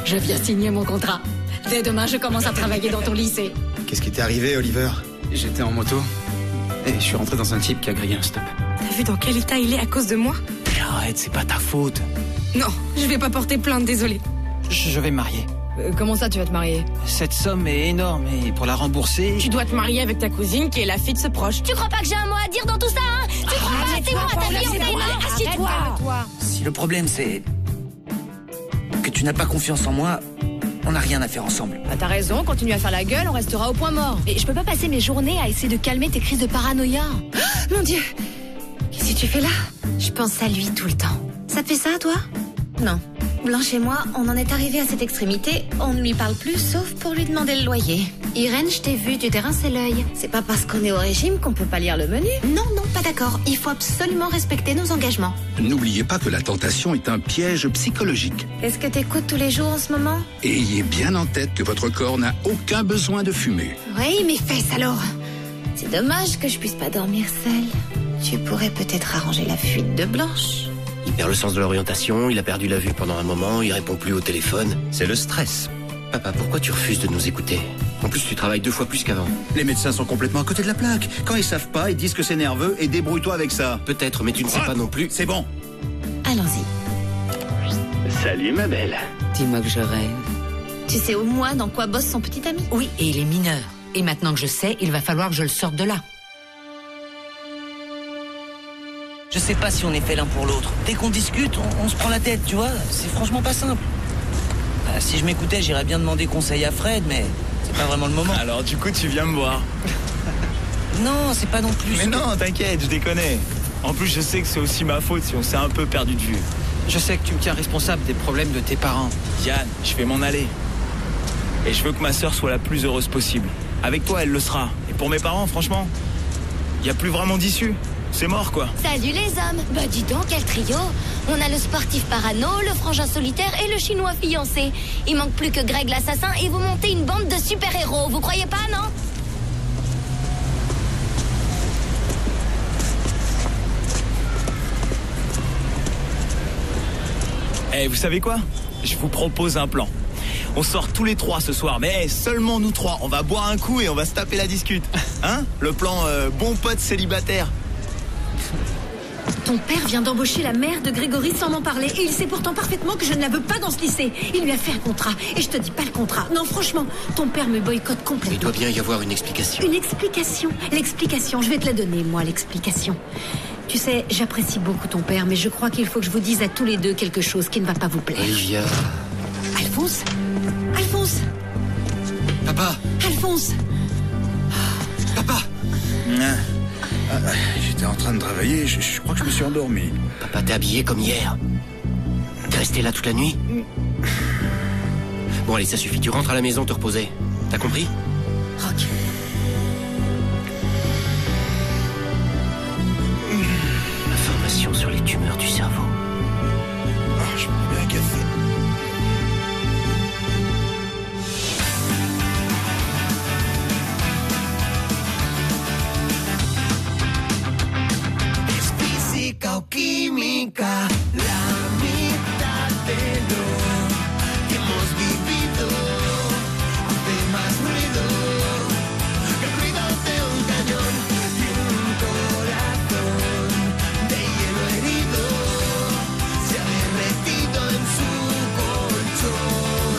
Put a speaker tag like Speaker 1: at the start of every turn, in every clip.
Speaker 1: Je viens signer mon contrat. Dès demain, je commence à travailler dans ton lycée.
Speaker 2: Qu'est-ce qui t'est arrivé, Oliver?
Speaker 3: J'étais en moto et je suis rentré dans un type qui a grillé un stop.
Speaker 4: T'as vu dans quel état il est à cause de moi?
Speaker 3: Mais arrête, c'est pas ta faute.
Speaker 4: Non, je vais pas porter plainte, désolé.
Speaker 3: Je vais me marier.
Speaker 1: Comment ça, tu vas te marier?
Speaker 3: Cette somme est énorme et pour la rembourser...
Speaker 4: Tu dois te marier avec ta cousine qui est la fille de ce proche.
Speaker 5: Tu crois pas que j'ai un mot à dire dans tout ça, hein? Tu crois pas? C'est moi ta fiancée, assieds-toi.
Speaker 6: Si le problème c'est que tu n'as pas confiance en moi, on n'a rien à faire ensemble.
Speaker 1: Bah, t'as raison, continue à faire la gueule, on restera au point mort.
Speaker 5: Et je peux pas passer mes journées à essayer de calmer tes crises de paranoïa.
Speaker 4: Oh, mon Dieu, qu'est-ce que tu fais là?
Speaker 5: Je pense à lui tout le temps. Ça te fait ça, toi? Non. Blanche et moi, on en est arrivé à cette extrémité. On ne lui parle plus, sauf pour lui demander le loyer. Irène, je t'ai vu, tu t'es rincé l'œil. C'est pas parce qu'on est au régime qu'on peut pas lire le menu. Non, pas d'accord. Il faut absolument respecter nos engagements.
Speaker 7: N'oubliez pas que la tentation est un piège psychologique.
Speaker 5: Est-ce que t'écoutes tous les jours en ce moment?
Speaker 7: Et ayez bien en tête que votre corps n'a aucun besoin de fumer.
Speaker 5: Oui, mes fesses alors. C'est dommage que je puisse pas dormir seule. Tu pourrais peut-être arranger la fuite de Blanche.
Speaker 8: Il perd le sens de l'orientation, il a perdu la vue pendant un moment, il répond plus au téléphone. C'est le stress. Papa, pourquoi tu refuses de nous écouter? En plus, tu travailles 2 fois plus qu'avant.
Speaker 9: Les médecins sont complètement à côté de la plaque. Quand ils savent pas, ils disent que c'est nerveux et débrouille-toi avec ça.
Speaker 8: Peut-être, mais tu ne sais pas non plus.
Speaker 9: C'est bon.
Speaker 5: Allons-y.
Speaker 10: Salut ma belle.
Speaker 11: Dis-moi que je rêve.
Speaker 5: Tu sais au moins dans quoi bosse son petit ami?
Speaker 11: Oui, et il est mineur. Et maintenant que je sais, il va falloir que je le sorte de là.
Speaker 6: Je sais pas si on est fait l'un pour l'autre. Dès qu'on discute, on se prend la tête, tu vois. C'est franchement pas simple. Si je m'écoutais, j'irais bien demander conseil à Fred, mais c'est pas vraiment le moment.
Speaker 3: Alors du coup, tu viens me voir.
Speaker 6: Non, c'est pas non plus...
Speaker 3: Mais non, t'inquiète, je déconne. En plus, je sais que c'est aussi ma faute si on s'est un peu perdu de vue. Je sais que tu me tiens responsable des problèmes de tes parents. Yann, je vais m'en aller. Et je veux que ma sœur soit la plus heureuse possible. Avec toi, elle le sera. Et pour mes parents, franchement, il n'y a plus vraiment d'issue. C'est mort, quoi.
Speaker 5: Salut les hommes. Bah dis donc, quel trio. On a le sportif parano, le frangin solitaire et le chinois fiancé. Il manque plus que Greg l'assassin et vous montez une bande de super-héros. Vous croyez pas, non?
Speaker 3: Eh, vous savez quoi? Je vous propose un plan. On sort tous les 3 ce soir, mais seulement nous 3. On va boire un coup et on va se taper la discute. Hein? Le plan bon pote célibataire.
Speaker 1: Ton père vient d'embaucher la mère de Grégory sans m'en parler. Et il sait pourtant parfaitement que je ne la veux pas dans ce lycée. Il lui a fait un contrat. Et je te dis pas le contrat. Non, franchement, ton père me boycotte complètement.
Speaker 8: Il doit bien y avoir une explication.
Speaker 1: Une explication? L'explication, je vais te la donner, moi, l'explication. Tu sais, j'apprécie beaucoup ton père, mais je crois qu'il faut que je vous dise à tous les deux quelque chose qui ne va pas vous plaire.
Speaker 8: Olivia...
Speaker 1: Alphonse? Alphonse?
Speaker 9: Papa.
Speaker 1: Alphonse?
Speaker 9: Papa. J'étais en train de travailler, je crois que je me suis endormi.
Speaker 8: Papa, t'es habillé comme hier. T'es resté là toute la nuit? Bon, allez, ça suffit. Tu rentres à la maison te reposer. T'as compris?
Speaker 1: Rock.
Speaker 8: Information sur les tumeurs du cerveau.
Speaker 9: Je prends bien un café.
Speaker 12: O química, la mitad de lo que hemos vivido hace más ruido que el ruido de un cañón y un corazón de hielo herido se ha derretido en su colchón.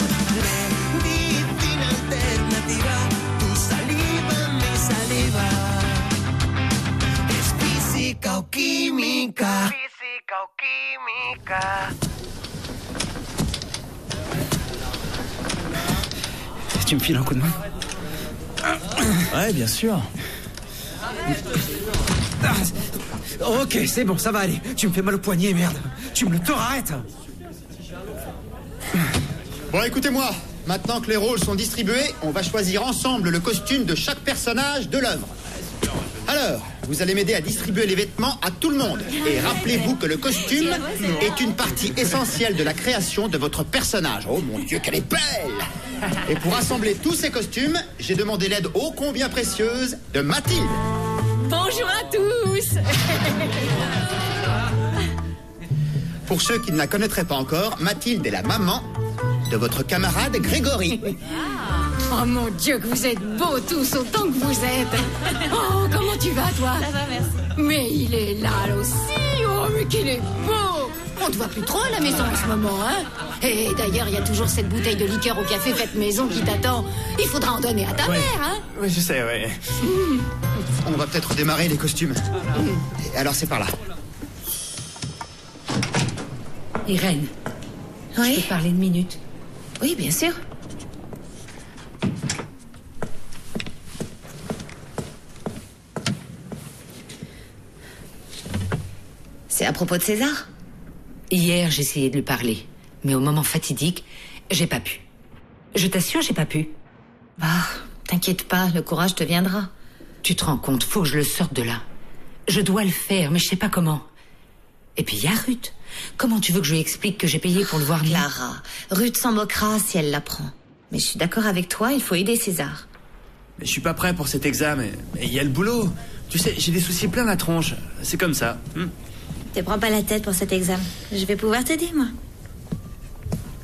Speaker 12: Medicina alternativa, tu saliva, mi saliva. Física o química. Física o química.
Speaker 3: Tu me files un coup de main? Ouais, bien sûr.
Speaker 9: Ok, c'est bon, ça va aller. Tu me fais mal au poignet, merde. Tu me le tords, arrête.
Speaker 2: Bon, écoutez-moi. Maintenant que les rôles sont distribués, on va choisir ensemble le costume de chaque personnage de l'œuvre. Alors, vous allez m'aider à distribuer les vêtements à tout le monde. Et rappelez-vous que le costume est une partie essentielle de la création de votre personnage. Oh mon Dieu, qu'elle est belle! Et pour assembler tous ces costumes, j'ai demandé l'aide ô combien précieuse de Mathilde.
Speaker 1: Bonjour à tous.
Speaker 2: Pour ceux qui ne la connaîtraient pas encore, Mathilde est la maman de votre camarade Grégory.
Speaker 1: Oh mon Dieu, que vous êtes beaux tous autant que vous êtes. Oh, comment tu vas, toi?
Speaker 5: Ça va, merci.
Speaker 1: Mais il est là aussi. Oh, mais qu'il est beau. On te voit plus trop à la maison en ce moment, hein? Et d'ailleurs, il y a toujours cette bouteille de liqueur au café faite maison qui t'attend. Il faudra en donner à ta mère, hein?
Speaker 3: Oui, je sais, ouais.
Speaker 2: On va peut-être démarrer les costumes. Alors c'est par là.
Speaker 11: Irène, je
Speaker 5: Oui?
Speaker 11: peux te parler une minute?
Speaker 5: Oui, bien sûr. C'est à propos de César?
Speaker 11: Hier, j'ai essayé de lui parler, mais au moment fatidique, j'ai pas pu. Je t'assure, j'ai pas pu.
Speaker 5: Bah, t'inquiète pas, le courage te viendra.
Speaker 11: Tu te rends compte, faut que je le sorte de là. Je dois le faire, mais je sais pas comment. Et puis il y a Ruth. Comment tu veux que je lui explique que j'ai payé pour le voir?
Speaker 5: Clara, Ruth s'en moquera si elle l'apprend. Mais je suis d'accord avec toi, il faut aider César.
Speaker 3: Mais je suis pas prêt pour cet examen. Et il y a le boulot. Tu sais, j'ai des soucis plein la tronche. C'est comme ça.
Speaker 5: Te prends pas la tête pour cet examen. Je vais pouvoir t'aider, moi.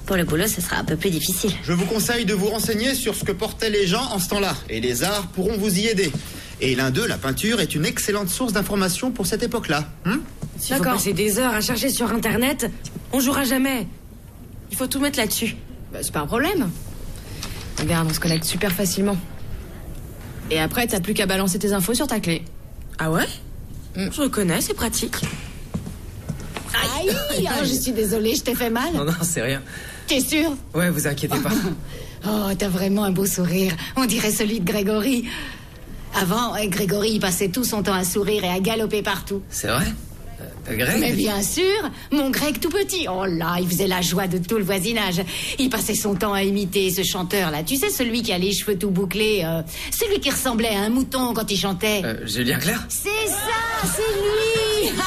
Speaker 5: Pour le boulot, ce sera un peu plus difficile.
Speaker 2: Je vous conseille de vous renseigner sur ce que portaient les gens en ce temps-là. Et les arts pourront vous y aider. Et l'un d'eux, la peinture, est une excellente source d'information pour cette époque-là.
Speaker 4: S'il faut passer des heures à chercher sur Internet, on jouera jamais. Il faut tout mettre là-dessus. Bah, c'est pas un problème. Regarde, on se connecte super facilement. Et après, t'as plus qu'à balancer tes infos sur ta clé. Ah ouais? Je reconnais, c'est pratique.
Speaker 1: Aïe, oh, je suis désolée, je t'ai fait mal.
Speaker 9: Non, c'est rien.
Speaker 1: T'es sûr?
Speaker 9: Ouais, vous inquiétez pas.
Speaker 1: Oh, t'as vraiment un beau sourire. On dirait celui de Grégory. Avant, Grégory, il passait tout son temps à sourire et à galoper partout.
Speaker 9: C'est vrai? Greg?
Speaker 1: Mais bien sûr, mon Greg tout petit. Oh là, il faisait la joie de tout le voisinage. Il passait son temps à imiter ce chanteur-là. Tu sais, celui qui a les cheveux tout bouclés, celui qui ressemblait à un mouton quand il chantait.
Speaker 9: Julien Clerc?
Speaker 1: C'est ça, c'est lui.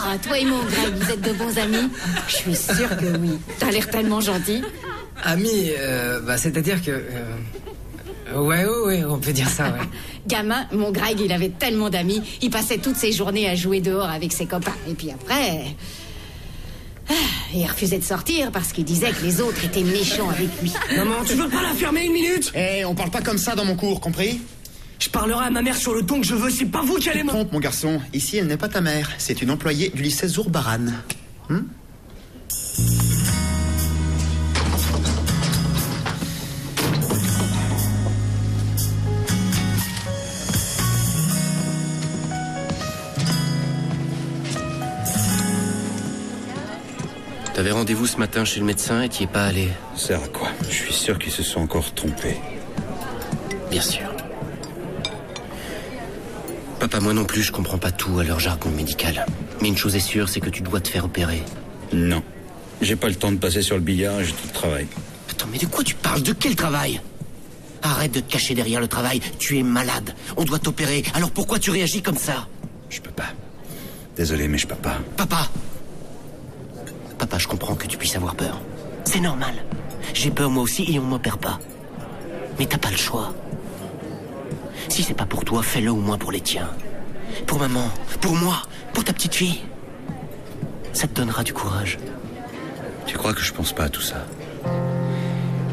Speaker 1: Ah, toi et mon Greg, vous êtes de bons amis? Je suis sûre que oui. T'as l'air tellement gentil.
Speaker 9: Ami, c'est-à-dire que... Ouais, on peut dire ça, ouais.
Speaker 1: Gamin, mon Greg, il avait tellement d'amis. Il passait toutes ses journées à jouer dehors avec ses copains. Et puis après... il refusait de sortir parce qu'il disait que les autres étaient méchants avec lui.
Speaker 12: Maman, tu veux pas la fermer une minute?
Speaker 2: On parle pas comme ça dans mon cours, compris?
Speaker 12: Je parlerai à ma mère sur le ton que je veux, c'est pas vous qui allez me...
Speaker 2: Trompe, mon garçon. Ici, elle n'est pas ta mère. C'est une employée du lycée Zourbaran.
Speaker 8: T'avais rendez-vous ce matin chez le médecin et t'y es pas allé.
Speaker 7: Ça sert à quoi? Je suis sûr qu'ils se sont encore trompés.
Speaker 8: Bien sûr. Papa, moi non plus, je comprends pas tout à leur jargon médical. Mais une chose est sûre, c'est que tu dois te faire opérer.
Speaker 7: Non. J'ai pas le temps de passer sur le billard, j'ai tout le travail.
Speaker 8: Attends, mais de quoi tu parles? De quel travail? Arrête de te cacher derrière le travail. Tu es malade. On doit t'opérer. Alors pourquoi tu réagis comme ça?
Speaker 7: Je peux pas. Désolé, mais je peux pas.
Speaker 8: Papa, je comprends que tu puisses avoir peur. C'est normal. J'ai peur moi aussi et on m'opère pas. Mais t'as pas le choix. Si c'est pas pour toi, fais-le au moins pour les tiens. Pour maman, pour moi, pour ta petite fille. Ça te donnera du courage.
Speaker 7: Tu crois que je pense pas à tout ça?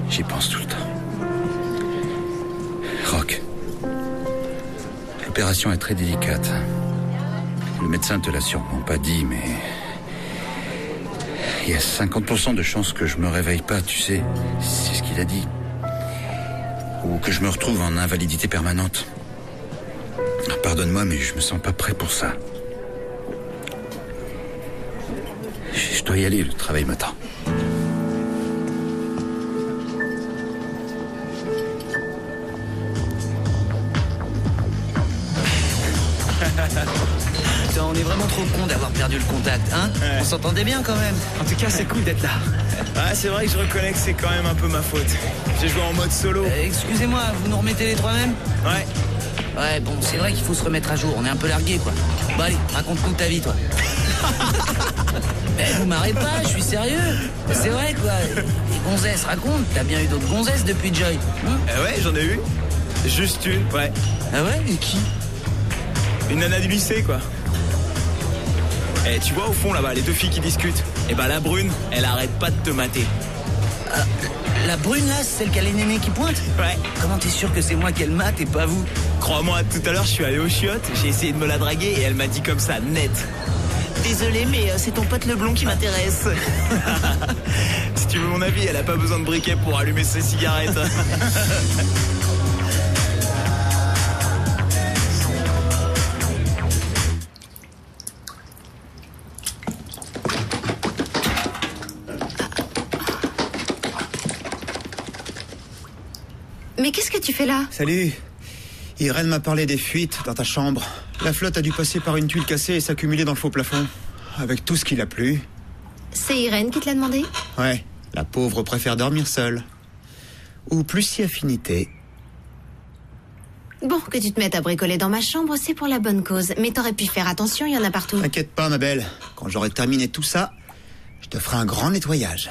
Speaker 7: J'y pense tout le temps. Rock, l'opération est très délicate. Le médecin te l'a sûrement pas dit, mais... il y a 50% de chances que je me réveille pas, tu sais. C'est ce qu'il a dit. Ou que je me retrouve en invalidité permanente. Pardonne-moi, mais je me sens pas prêt pour ça. Je dois y aller, le travail m'attend.
Speaker 6: Putain, on est vraiment trop cons d'avoir perdu le contact, hein? On s'entendait bien quand même.
Speaker 3: En tout cas, c'est cool d'être là. Ah, c'est vrai que je reconnais que c'est quand même un peu ma faute. J'ai joué en mode solo.
Speaker 6: Excusez-moi, vous nous remettez les trois mêmes?
Speaker 3: Ouais.
Speaker 6: Ouais, bon, c'est vrai qu'il faut se remettre à jour. On est un peu largués, quoi. Bon, allez, raconte-nous ta vie, toi. Mais vous marrez pas, je suis sérieux. C'est vrai, quoi. Les gonzesses, raconte. T'as bien eu d'autres gonzesses depuis Joy?
Speaker 3: Ouais, j'en ai eu. Juste une, ouais.
Speaker 6: Ah ouais? Et qui?
Speaker 3: Une nana du lycée, quoi. Tu vois au fond là-bas, les deux filles qui discutent. Et bah la brune, elle arrête pas de te mater.
Speaker 6: La brune là, celle qui a les nénés qui pointent?
Speaker 3: Ouais.
Speaker 6: Comment t'es sûr que c'est moi qu'elle mate et pas vous?
Speaker 3: Crois-moi, tout à l'heure, je suis allé aux chiottes, j'ai essayé de me la draguer et elle m'a dit comme ça, net.
Speaker 6: Désolé, mais c'est ton pote le blond qui m'intéresse.
Speaker 3: Si tu veux mon avis, elle a pas besoin de briquet pour allumer ses cigarettes.
Speaker 5: Mais qu'est-ce que tu fais là?
Speaker 2: Salut. Irène m'a parlé des fuites dans ta chambre. La flotte a dû passer par une tuile cassée et s'accumuler dans le faux plafond. Avec tout ce qu'il a plu.
Speaker 5: C'est Irène qui te l'a demandé?
Speaker 2: Ouais, la pauvre préfère dormir seule. Ou plus si affinité.
Speaker 5: Bon, que tu te mettes à bricoler dans ma chambre, c'est pour la bonne cause. Mais t'aurais pu faire attention, il y en a partout.
Speaker 2: T'inquiète pas, ma belle. Quand j'aurai terminé tout ça, je te ferai un grand nettoyage.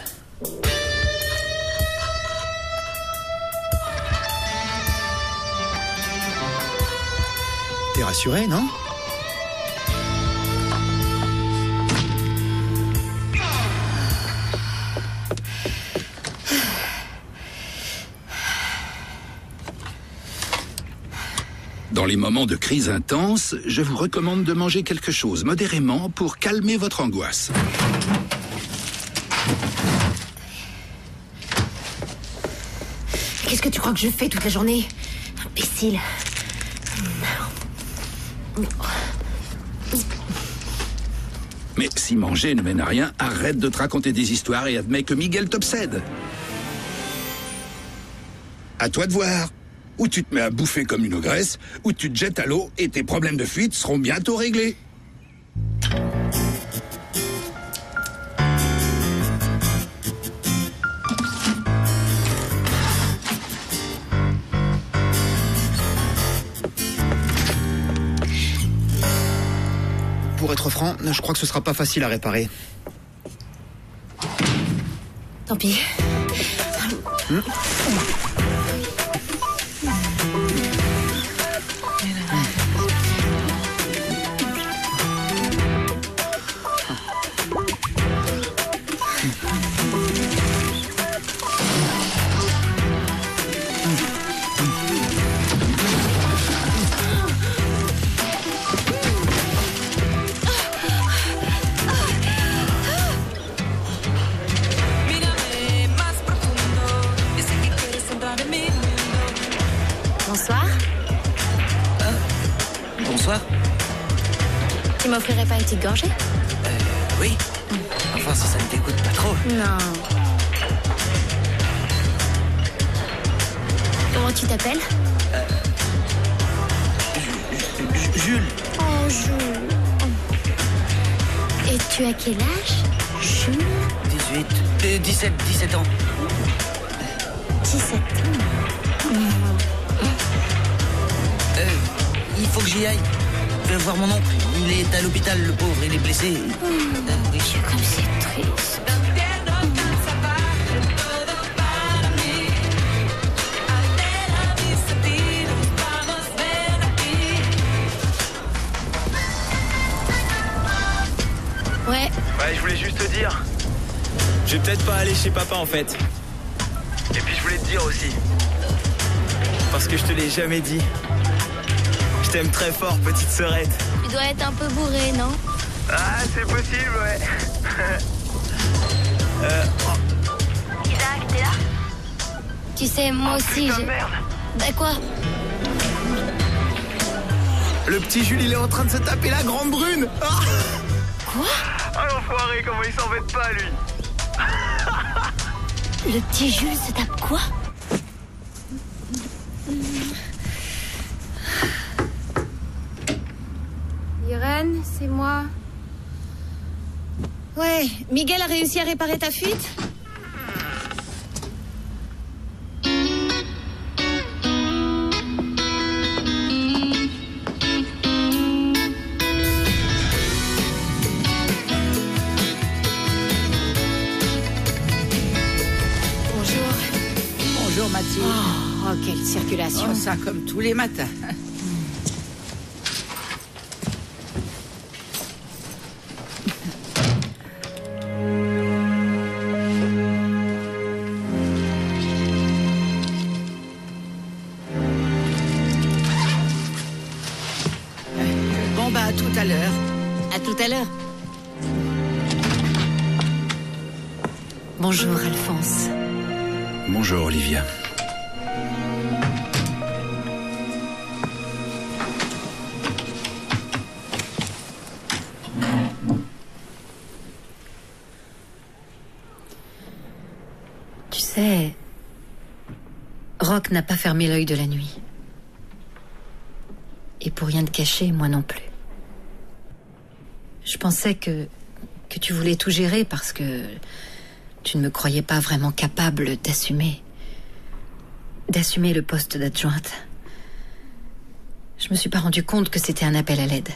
Speaker 2: T'es rassuré, non?
Speaker 7: Dans les moments de crise intense, je vous recommande de manger quelque chose modérément pour calmer votre angoisse.
Speaker 5: Qu'est-ce que tu crois que je fais toute la journée? Imbécile.
Speaker 7: Mais si manger ne mène à rien, arrête de te raconter des histoires et admets que Miguel t'obsède. À toi de voir. Ou tu te mets à bouffer comme une ogresse, ou tu te jettes à l'eau et tes problèmes de fuite seront bientôt réglés.
Speaker 2: Pour être franc, je crois que ce sera pas facile à réparer.
Speaker 5: Tant pis. Bonsoir.
Speaker 6: Bonsoir.
Speaker 5: Tu m'offrirais pas une petite gorgée?
Speaker 6: Oui. Enfin, si ça ne t'écoute pas trop.
Speaker 5: Non. Comment tu t'appelles?
Speaker 6: Jules.
Speaker 5: Oh, Jules. Et tu as quel âge, Jules?
Speaker 6: 17 ans.
Speaker 5: 17 ans.
Speaker 6: Il faut que j'y aille. Je vais voir mon oncle. Il est à l'hôpital, le pauvre. Il est blessé.
Speaker 5: Oui. Comme c'est triste. Ouais.
Speaker 3: Ouais, je voulais juste te dire. Je vais peut-être pas aller chez papa en fait. Et puis je voulais te dire aussi. Parce que je te l'ai jamais dit. Je t'aime très fort, petite sœurette.
Speaker 5: Tu dois être un peu bourré, non?
Speaker 3: Ah, c'est possible, ouais.
Speaker 5: Isaac, t'es là? Tu sais, moi aussi,
Speaker 3: putain, merde.
Speaker 5: Bah quoi?
Speaker 3: Le petit Jules, il est en train de se taper la grande brune. Ah
Speaker 5: Quoi?
Speaker 3: Ah, l'enfoiré, comment il s'embête pas, lui.
Speaker 5: Le petit Jules se tape quoi? Irène, c'est moi. Ouais, Miguel a réussi à réparer ta fuite? Bonjour.
Speaker 10: Bonjour Mathilde.
Speaker 5: Oh, quelle circulation.
Speaker 10: Oh, ça comme tous les matins. tout à l'heure.
Speaker 5: À tout à l'heure. Bonjour, Alphonse.
Speaker 7: Bonjour, Olivia.
Speaker 5: Tu sais, Rock n'a pas fermé l'œil de la nuit. Et pour rien te cacher, moi non plus. Je pensais que tu voulais tout gérer parce que tu ne me croyais pas vraiment capable d'assumer le poste d'adjointe. Je me suis pas rendu compte que c'était un appel à l'aide.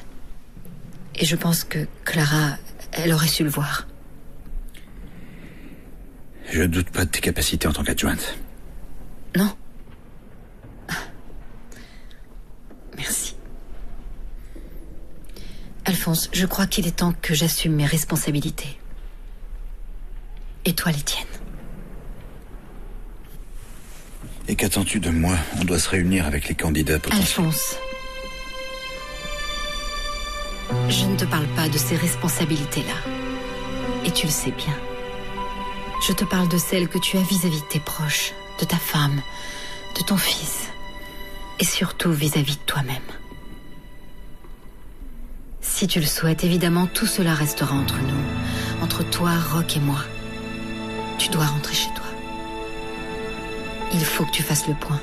Speaker 5: Et je pense que Clara, elle aurait su le voir.
Speaker 7: Je doute pas de tes capacités en tant qu'adjointe.
Speaker 5: Non. Merci. Alphonse, je crois qu'il est temps que j'assume mes responsabilités. Et toi, les tiennes.
Speaker 7: Et qu'attends-tu de moi? On doit se réunir avec les candidats potentiels.
Speaker 5: Alphonse, je ne te parle pas de ces responsabilités-là. Et tu le sais bien. Je te parle de celles que tu as vis-à-vis de tes proches, de ta femme, de ton fils. Et surtout vis-à-vis de toi-même. Si tu le souhaites, évidemment, tout cela restera entre nous. Entre toi, Rock et moi. Tu dois rentrer chez toi. Il faut que tu fasses le point.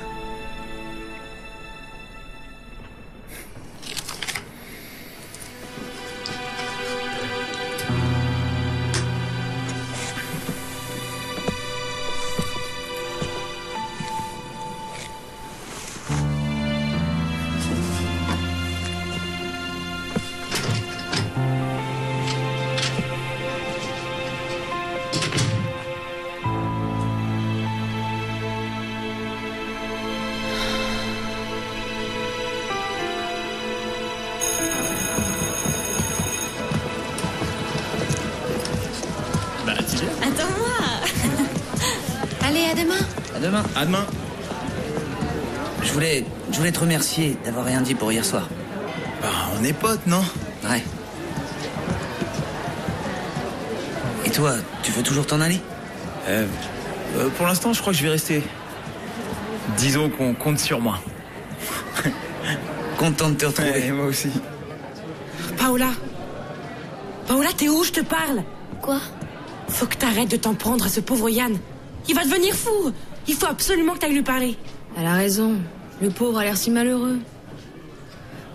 Speaker 6: À demain. Je voulais te remercier d'avoir rien dit pour hier soir.
Speaker 3: Bah, on est potes, non?
Speaker 6: Ouais. Et toi, tu veux toujours t'en aller?
Speaker 3: Pour l'instant, je crois que je vais rester. Disons qu'on compte sur moi.
Speaker 6: Content de te retrouver.
Speaker 3: Ouais, moi aussi.
Speaker 4: Paola, t'es où? Je te parle.
Speaker 5: Quoi?
Speaker 4: Faut que t'arrêtes de t'en prendre à ce pauvre Yann. Il va devenir fou. Il faut absolument que t'ailles lui parler. Elle a raison. Le pauvre a l'air si malheureux.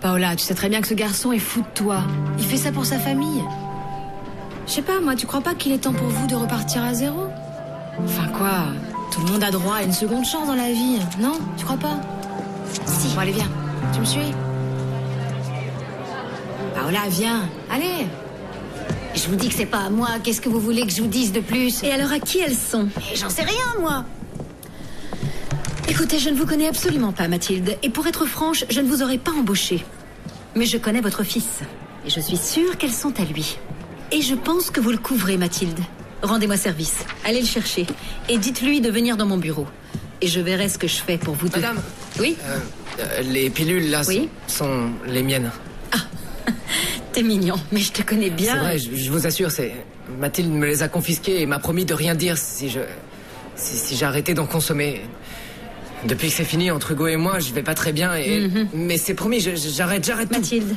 Speaker 4: Paola, tu sais très bien que ce garçon est fou de toi. Il fait ça pour sa famille. Je sais pas, moi, tu crois pas qu'il est temps pour vous de repartir à zéro? Enfin quoi? Tout le monde a droit à une seconde chance dans la vie, non? Tu crois pas? Si. Bon, allez, viens. Tu me suis? Paola, viens. Allez.
Speaker 1: Je vous dis que c'est pas à moi. Qu'est-ce que vous voulez que je vous dise de plus?
Speaker 5: Et alors à qui elles sont?
Speaker 1: J'en sais rien, moi.
Speaker 5: Écoutez, je ne vous connais absolument pas, Mathilde. Et pour être franche, je ne vous aurais pas embauché. Mais je connais votre fils. Et je suis sûre qu'elles sont à lui. Et je pense que vous le couvrez, Mathilde. Rendez-moi service. Allez le chercher. Et dites-lui de venir dans mon bureau. Et je verrai ce que je fais pour vous deux.
Speaker 9: Madame.
Speaker 5: Oui?
Speaker 9: Les pilules, là,
Speaker 5: oui
Speaker 9: sont les miennes.
Speaker 5: Ah, t'es mignon, mais je te connais bien.
Speaker 9: C'est vrai, je vous assure, Mathilde me les a confisquées et m'a promis de rien dire si j'arrêtais d'en consommer. Depuis que c'est fini entre Hugo et moi, je vais pas très bien et... Mais c'est promis, j'arrête
Speaker 5: Mathilde,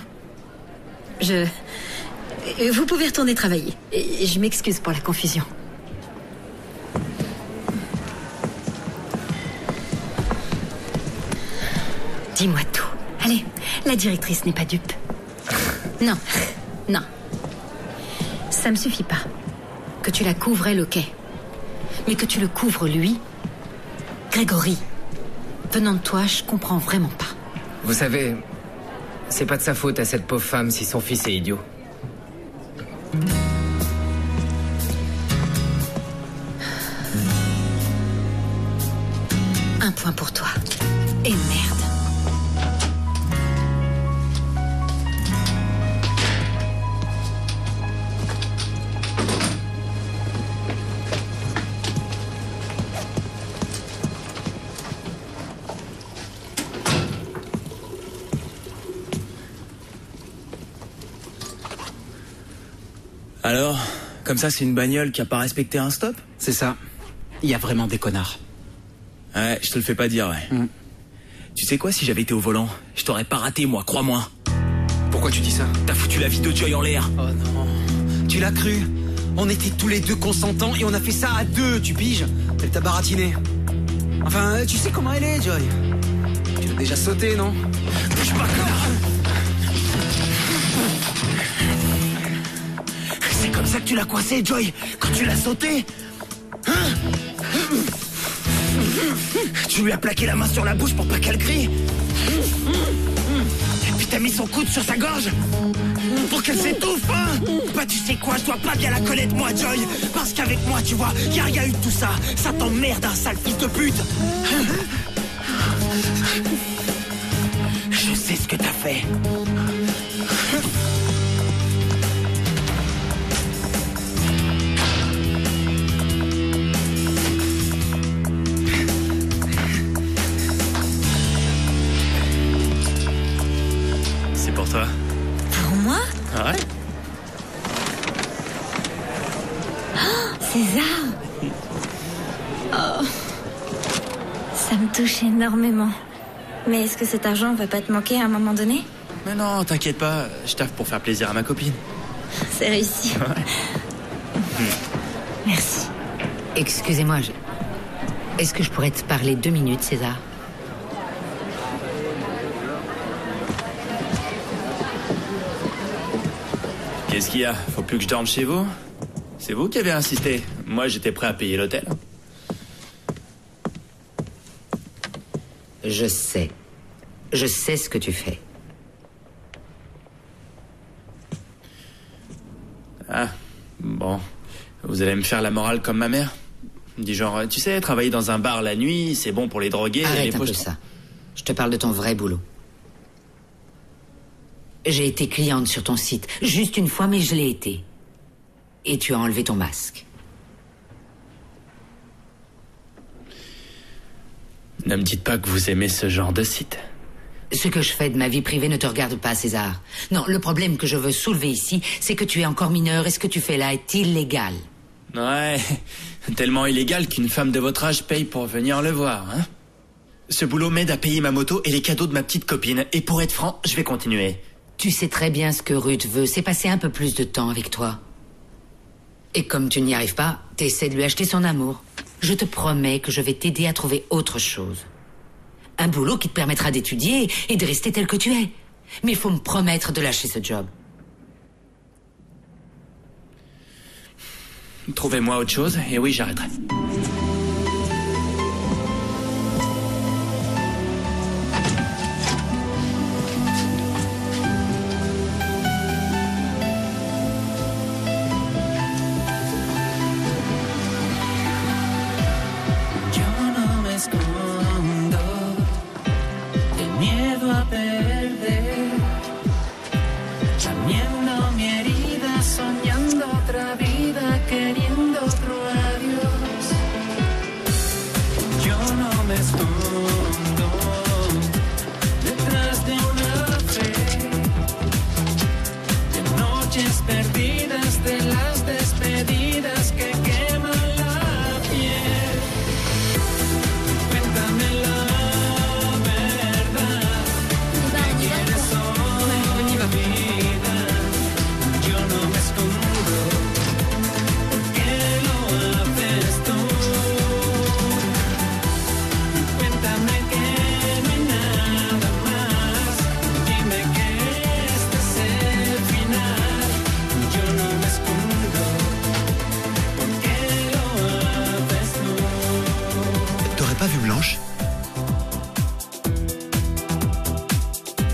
Speaker 5: vous pouvez retourner travailler. Et je m'excuse pour la confusion. Dis-moi tout. Allez, la directrice n'est pas dupe. Non, non. Ça me suffit pas. Que tu la couvres elle, ok. Mais que tu le couvres lui. Grégory, venant de toi, je comprends vraiment pas.
Speaker 9: Vous savez, c'est pas de sa faute à cette pauvre femme si son fils est idiot.
Speaker 5: Un point pour toi. Et merde.
Speaker 3: Alors, comme ça, c'est une bagnole qui a pas respecté un stop?
Speaker 13: C'est ça. Il y a vraiment des connards.
Speaker 3: Ouais, je te le fais pas dire, ouais. Tu sais quoi, si j'avais été au volant, je t'aurais pas raté, moi, crois-moi.
Speaker 13: Pourquoi tu dis ça?
Speaker 3: T'as foutu la vie de Joy en l'air.
Speaker 13: Oh non. Tu l'as cru? On était tous les deux consentants et on a fait ça à deux, tu piges? Elle t'a baratiné. Enfin, tu sais comment elle est, Joy. Tu l'as déjà sauté, non? Bouge pas, connard!
Speaker 12: C'est comme ça que tu l'as coincé, Joy, quand tu l'as sauté? Hein? Tu lui as plaqué la main sur la bouche pour pas qu'elle crie? Et puis t'as mis son coude sur sa gorge pour qu'elle s'étouffe, hein? Bah tu sais quoi, je dois pas bien la connaître moi, Joy, parce qu'avec moi, tu vois, y a rien eu de tout ça. Ça t'emmerde, un sale fils de pute. Je sais ce que t'as fait.
Speaker 3: C'est pour toi.
Speaker 5: Pour moi?
Speaker 3: Ah ouais?
Speaker 5: César! Oh. Ça me touche énormément. Mais est-ce que cet argent va pas te manquer à un moment donné?
Speaker 3: Mais non, t'inquiète pas, je taffe pour faire plaisir à ma copine.
Speaker 5: C'est réussi.
Speaker 3: Ouais.
Speaker 5: Merci.
Speaker 11: Excusez-moi, est-ce que je pourrais te parler 2 minutes, César?
Speaker 3: Qu'est-ce qu'il y a? Faut plus que je dorme chez vous? C'est vous qui avez insisté. Moi, j'étais prêt à payer l'hôtel.
Speaker 11: Je sais. Je sais ce que tu fais.
Speaker 3: Ah, bon. Vous allez me faire la morale comme ma mère? Du genre, tu sais, travailler dans un bar la nuit, c'est bon pour les drogués et les
Speaker 11: Arrête un peu
Speaker 3: poches.
Speaker 11: ça. Je te parle de ton vrai boulot. J'ai été cliente sur ton site. Juste une fois, mais je l'ai été. Et tu as enlevé ton masque.
Speaker 3: Ne me dites pas que vous aimez ce genre de site.
Speaker 11: Ce que je fais de ma vie privée ne te regarde pas, César. Non, le problème que je veux soulever ici, c'est que tu es encore mineur et ce que tu fais là est illégal.
Speaker 3: Ouais, tellement illégal qu'une femme de votre âge paye pour venir le voir, hein? Ce boulot m'aide à payer ma moto et les cadeaux de ma petite copine. Et pour être franc, je vais continuer.
Speaker 11: Tu sais très bien ce que Ruth veut, c'est passer un peu plus de temps avec toi. Et comme tu n'y arrives pas, t'essaies de lui acheter son amour. Je te promets que je vais t'aider à trouver autre chose. Un boulot qui te permettra d'étudier et de rester tel que tu es. Mais il faut me promettre de lâcher ce job.
Speaker 3: Trouvez-moi autre chose et oui, j'arrêterai.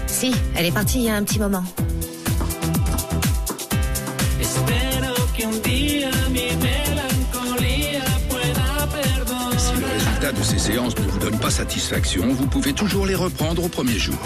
Speaker 5: Si, elle est partie il y a un petit moment.
Speaker 14: Si le résultat de ces séances ne vous donne pas satisfaction, vous pouvez toujours les reprendre au premier jour.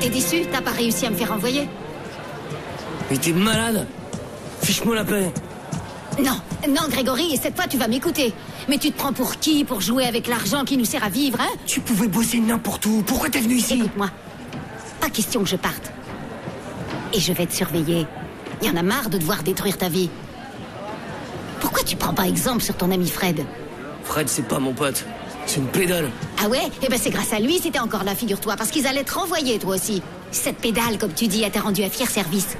Speaker 1: T'es déçu? T'as pas réussi à me faire envoyer?
Speaker 15: Mais t'es malade. Fiche-moi la paix.
Speaker 1: Non, non, Grégory, cette fois tu vas m'écouter. Mais tu te prends pour qui pour jouer avec l'argent qui nous sert à vivre, hein?
Speaker 15: Tu pouvais bosser n'importe où. Pourquoi t'es venu ici?
Speaker 1: Écoute-moi. Pas question que je parte. Et je vais te surveiller. Y en a marre de devoir détruire ta vie. Pourquoi tu prends pas exemple sur ton ami Fred?
Speaker 15: Fred, c'est pas mon pote. C'est une pédale.
Speaker 1: Ah ouais? Eh ben c'est grâce à lui si t'es encore là, figure-toi, parce qu'ils allaient te renvoyer, toi aussi. Cette pédale, comme tu dis, a t'a rendu à fier service.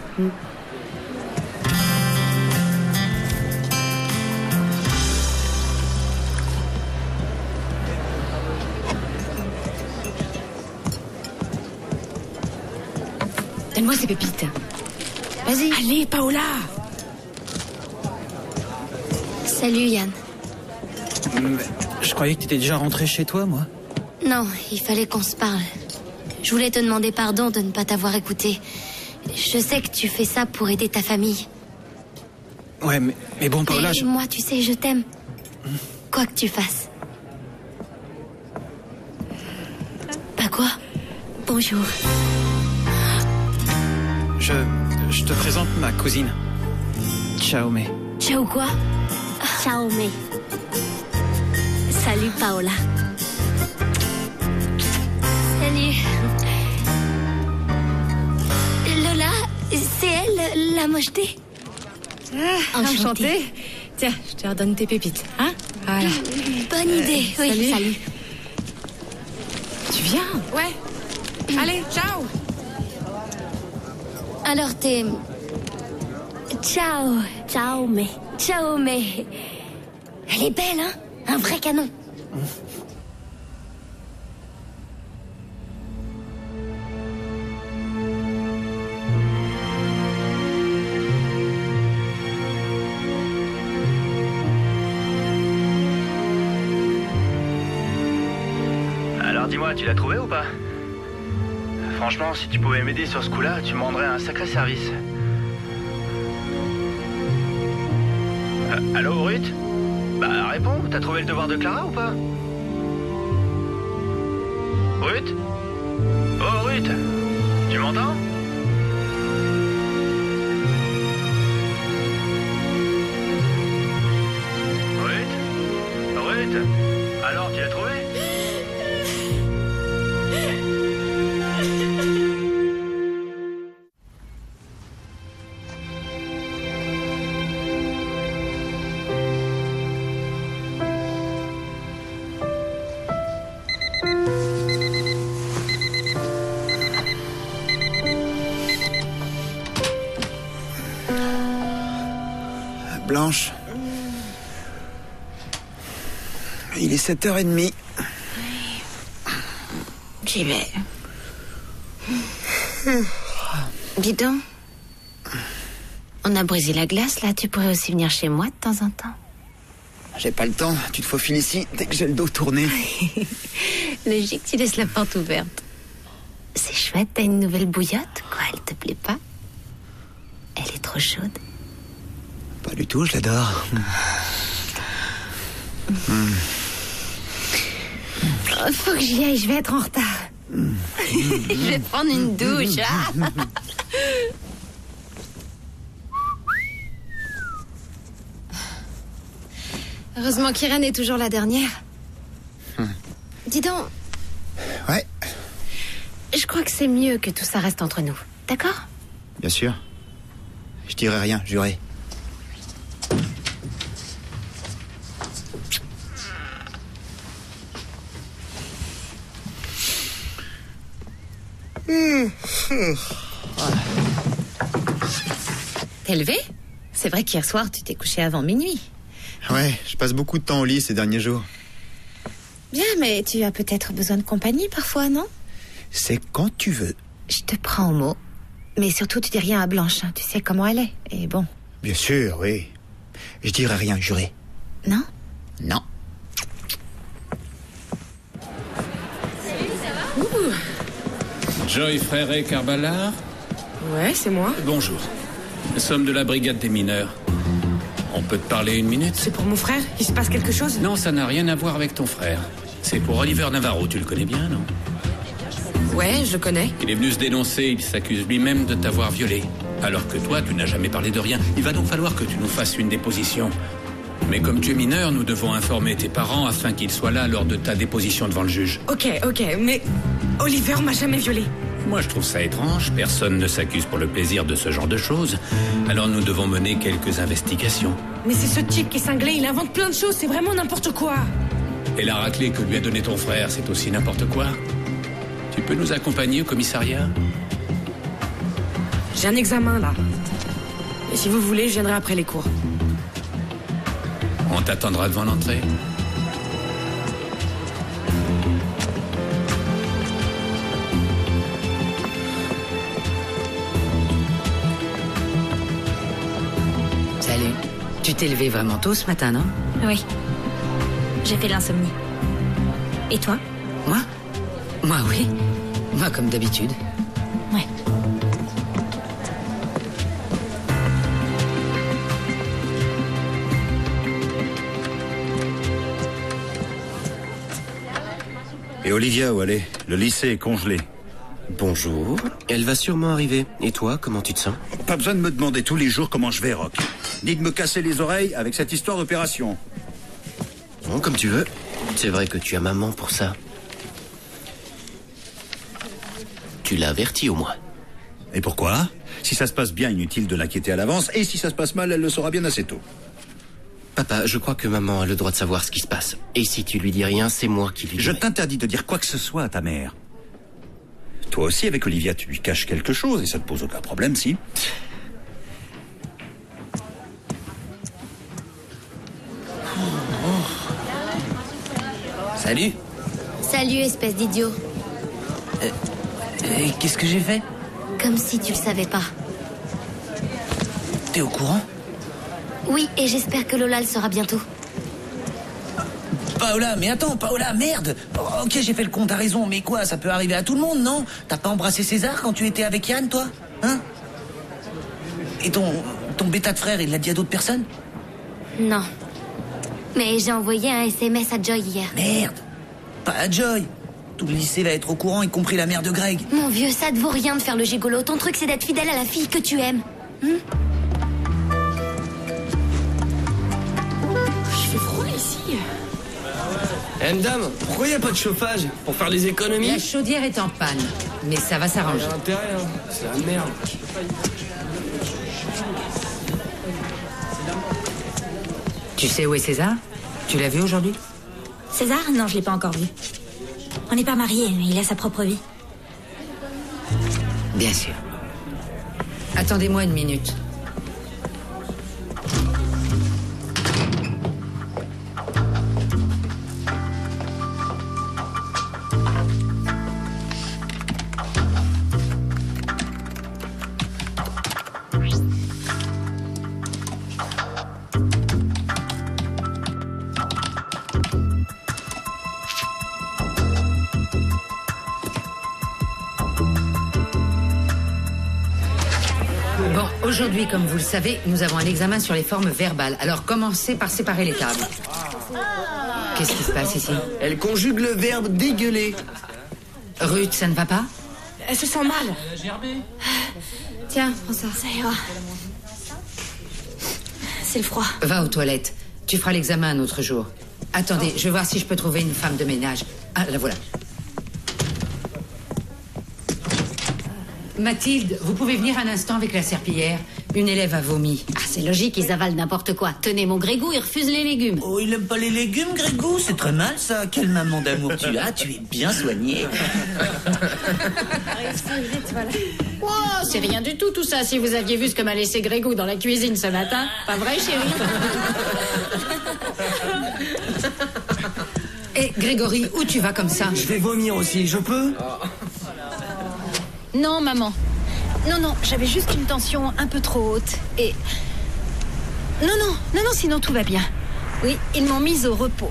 Speaker 4: Donne-moi ces pépites.
Speaker 1: Vas-y.
Speaker 4: Allez, Paola.
Speaker 5: Salut, Yann.
Speaker 3: Je croyais que t'étais déjà rentré chez toi, moi.
Speaker 5: Non, il fallait qu'on se parle. Je voulais te demander pardon de ne pas t'avoir écouté. Je sais que tu fais ça pour aider ta famille.
Speaker 3: Ouais, mais bon, Paola,
Speaker 5: Et moi, tu sais, je t'aime. Quoi que tu fasses. Pas quoi? Bonjour.
Speaker 3: Je te présente ma cousine. Ciao, May.
Speaker 5: Ciao quoi? Ciao, May. Salut, Paola. Salut. Lola, c'est elle, la mocheté?
Speaker 4: Enchantée. Tiens, je te redonne tes pépites, hein? Voilà.
Speaker 5: Bonne idée, oui.
Speaker 4: Salut. Tu viens? Ouais. Allez, ciao.
Speaker 5: Alors t'es... Ciao. Ciao, May. Ciao, May. Elle est belle, hein? Un vrai canon.
Speaker 3: Alors dis-moi, tu l'as trouvé ou pas? Franchement, si tu pouvais m'aider sur ce coup-là, tu me rendrais un sacré service. Allô, Ruth? Bah, réponds, t'as trouvé le devoir de Clara ou pas? Ruth? Oh, Ruth? Tu m'entends? Ruth? Alors, tu l'as trouvé?
Speaker 13: Blanche. Il est 7h30.
Speaker 5: J'y vais. Dis donc. On a brisé la glace, là. Tu pourrais aussi venir chez moi de temps en temps.
Speaker 13: J'ai pas le temps. Tu te faufiles ici dès que j'ai le dos tourné.
Speaker 5: Logique, tu laisses la porte ouverte. C'est chouette, t'as une nouvelle bouillotte, quoi. Elle te plaît pas? Elle est trop chaude.
Speaker 13: Pas du tout, je l'adore.
Speaker 5: Oh, faut que j'y aille, je vais être en retard. Je vais prendre une douche. Heureusement qu'Irène est toujours la dernière. Dis donc.
Speaker 2: Ouais.
Speaker 5: Je crois que c'est mieux que tout ça reste entre nous. D'accord?
Speaker 2: Bien sûr. Je dirai rien, juré.
Speaker 5: T'es levé? C'est vrai qu'hier soir, tu t'es couché avant minuit.
Speaker 2: Ouais, je passe beaucoup de temps au lit ces derniers jours.
Speaker 5: Bien, mais tu as peut-être besoin de compagnie parfois, non?
Speaker 2: C'est quand tu veux.
Speaker 5: Je te prends au mot. Mais surtout, tu dis rien à Blanche, hein. Tu sais comment elle est. Et bon.
Speaker 2: Bien sûr, oui. Je dirai rien, juré.
Speaker 5: Non?
Speaker 2: Non.
Speaker 14: Joy Fréré Carballar?
Speaker 4: Ouais, c'est moi.
Speaker 14: Bonjour. Nous sommes de la brigade des mineurs. On peut te parler une minute?
Speaker 4: C'est pour mon frère? Il se passe quelque chose?
Speaker 14: Non, ça n'a rien à voir avec ton frère. C'est pour Oliver Navarro, tu le connais bien, non?
Speaker 4: Ouais, je connais.
Speaker 14: Il est venu se dénoncer, il s'accuse lui-même de t'avoir violé. Alors que toi, tu n'as jamais parlé de rien. Il va donc falloir que tu nous fasses une déposition. Mais comme tu es mineur, nous devons informer tes parents afin qu'ils soient là lors de ta déposition devant le juge.
Speaker 4: Ok, mais Oliver m'a jamais violée.
Speaker 14: Moi, je trouve ça étrange. Personne ne s'accuse pour le plaisir de ce genre de choses. Alors nous devons mener quelques investigations.
Speaker 4: Mais c'est ce type qui est cinglé, il invente plein de choses, c'est vraiment n'importe quoi.
Speaker 14: Et la raclée que lui a donnée ton frère, c'est aussi n'importe quoi. Tu peux nous accompagner au commissariat?
Speaker 4: J'ai un examen, là. Et si vous voulez, je viendrai après les cours.
Speaker 14: On t'attendra devant l'entrée.
Speaker 11: Salut. Tu t'es levé vraiment tôt ce matin, non?
Speaker 5: Oui. J'ai fait l'insomnie. Et toi?
Speaker 11: Moi? Moi, oui. Moi, comme d'habitude.
Speaker 5: Ouais.
Speaker 7: Et Olivia, où elle est? Le lycée est congelé.
Speaker 8: Bonjour. Elle va sûrement arriver. Et toi, comment tu te sens?
Speaker 7: Pas besoin de me demander tous les jours comment je vais, Rock. Ni de me casser les oreilles avec cette histoire d'opération.
Speaker 8: Bon, comme tu veux. C'est vrai que tu as maman pour ça. Tu l'as avertie au moins.
Speaker 7: Et pourquoi? Si ça se passe bien, inutile de l'inquiéter à l'avance. Et si ça se passe mal, elle le saura bien assez tôt.
Speaker 8: Papa, je crois que maman a le droit de savoir ce qui se passe. Et si tu lui dis rien, c'est moi qui lui dirai.
Speaker 7: Je t'interdis de dire quoi que ce soit à ta mère. Toi aussi, avec Olivia, tu lui caches quelque chose et ça te pose aucun problème, si?
Speaker 6: Salut.
Speaker 5: Salut, espèce d'idiot.
Speaker 6: Qu'est-ce que j'ai fait?
Speaker 5: Comme si tu le savais pas.
Speaker 6: T'es au courant?
Speaker 5: Oui, et j'espère que Lola le saura bientôt.
Speaker 6: Paola, mais attends, Paola, merde. Oh, ok, j'ai fait le con, t'as raison, mais quoi, ça peut arriver à tout le monde, non? T'as pas embrassé César quand tu étais avec Yann, toi? Hein? Et ton bêta de frère, il l'a dit à d'autres personnes?
Speaker 5: Non. Mais j'ai envoyé un SMS à Joy hier.
Speaker 6: Merde. Pas à Joy. Tout le lycée va être au courant, y compris la mère de Greg.
Speaker 5: Mon vieux, ça te vaut rien de faire le gigolo. Ton truc, c'est d'être fidèle à la fille que tu aimes.
Speaker 4: Il fait froid ici.
Speaker 15: Madame, pourquoi il n'y a pas de chauffage? Pour faire des économies?
Speaker 11: La chaudière est en panne, mais ça va s'arranger.
Speaker 15: J'ai intérêt, hein. C'est la merde.
Speaker 11: Tu sais où est César? Tu l'as vu aujourd'hui?
Speaker 5: César? Non, je l'ai pas encore vu. On n'est pas mariés, mais il a sa propre vie.
Speaker 11: Bien sûr. Attendez-moi une minute. Aujourd'hui, comme vous le savez, nous avons un examen sur les formes verbales. Alors commencez par séparer les tables. Qu'est-ce qui se passe ici?
Speaker 15: Elle conjugue le verbe dégueuler.
Speaker 11: Ruth, ça ne va pas?
Speaker 4: Elle se sent mal.
Speaker 16: Elle a gerbé.
Speaker 5: Tiens, prends ça. Ça ira. C'est le froid.
Speaker 11: Va aux toilettes. Tu feras l'examen un autre jour. Attendez, je vais voir si je peux trouver une femme de ménage. Ah, la voilà. Mathilde, vous pouvez venir un instant avec la serpillière. Une élève a vomi.
Speaker 1: Ah, c'est logique, ils avalent n'importe quoi. Tenez, mon Grégou, il refuse les légumes.
Speaker 6: Oh, il aime pas les légumes, Grégou? C'est très mal, ça. Quelle maman d'amour tu as. Tu es bien soigné.
Speaker 1: Oh, c'est rien du tout ça. Si vous aviez vu ce que m'a laissé Grégou dans la cuisine ce matin. Pas vrai, chérie?
Speaker 11: Hé, Grégory, où tu vas comme ça?
Speaker 15: Je vais vomir aussi, je peux?
Speaker 17: Non, maman. Non, j'avais juste une tension un peu trop haute. Et... Non, sinon tout va bien. Oui, ils m'ont mise au repos.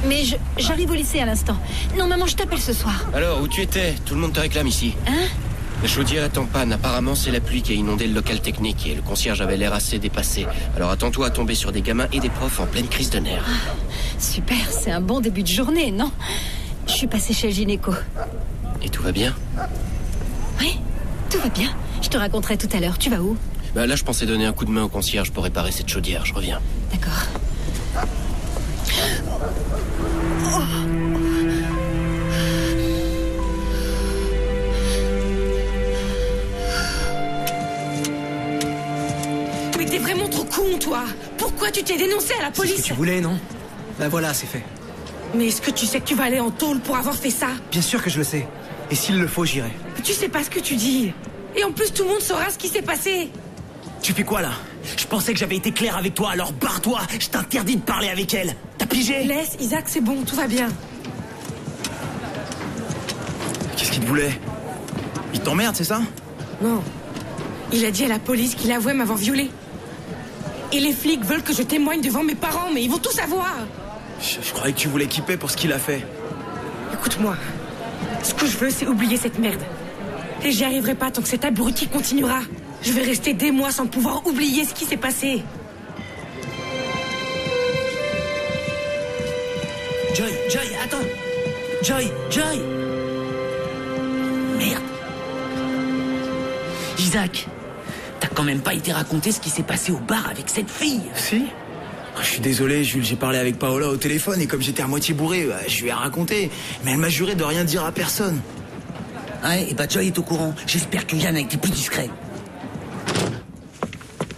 Speaker 17: Mais j'arrive au lycée à l'instant. Non, maman, je t'appelle ce soir.
Speaker 8: Alors, où tu étais? Tout le monde te réclame ici.
Speaker 17: Hein?
Speaker 8: La chaudière est en panne. Apparemment, c'est la pluie qui a inondé le local technique et le concierge avait l'air assez dépassé. Alors attends-toi à tomber sur des gamins et des profs en pleine crise de nerfs.
Speaker 17: Super, c'est un bon début de journée, non? Je suis passée chez le gynéco.
Speaker 8: Et tout va bien?
Speaker 17: Oui, tout va bien. Je te raconterai tout à l'heure. Tu vas où?
Speaker 8: Bah là, je pensais donner un coup de main au concierge pour réparer cette chaudière. Je reviens.
Speaker 17: D'accord.
Speaker 4: Mais t'es vraiment trop con, toi. Pourquoi tu t'es dénoncé à la police?
Speaker 13: C'est ce que tu voulais, non? Bah voilà, c'est fait.
Speaker 4: Mais est-ce que tu sais que tu vas aller en tôle pour avoir fait ça?
Speaker 13: Bien sûr que je le sais. Et s'il le faut, j'irai.
Speaker 4: Tu sais pas ce que tu dis. Et en plus, tout le monde saura ce qui s'est passé.
Speaker 12: Tu fais quoi là? Je pensais que j'avais été clair avec toi, alors barre-toi. Je t'interdis de parler avec elle. T'as pigé?
Speaker 4: Laisse, Isaac, c'est bon, tout va bien.
Speaker 3: Qu'est-ce qu'il te voulait? Il t'emmerde, c'est ça?
Speaker 4: Non. Il a dit à la police qu'il avouait m'avoir violée. Et les flics veulent que je témoigne devant mes parents, mais ils vont tout savoir.
Speaker 3: Je croyais que tu voulais qu'il paie pour ce qu'il a fait.
Speaker 4: Écoute-moi. Ce que je veux, c'est oublier cette merde. Et j'y arriverai pas tant que cet abruti continuera. Je vais rester des mois sans pouvoir oublier ce qui s'est passé.
Speaker 6: Joy, attends. Joy. Merde. Isaac, t'as quand même pas été raconter ce qui s'est passé au bar avec cette fille.
Speaker 3: Si. Je suis désolé, Jules, j'ai parlé avec Paola au téléphone et comme j'étais à moitié bourré, je lui ai raconté. Mais elle m'a juré de rien dire à personne.
Speaker 6: Ouais, et bah Joy est au courant. J'espère que Yann a été plus discret.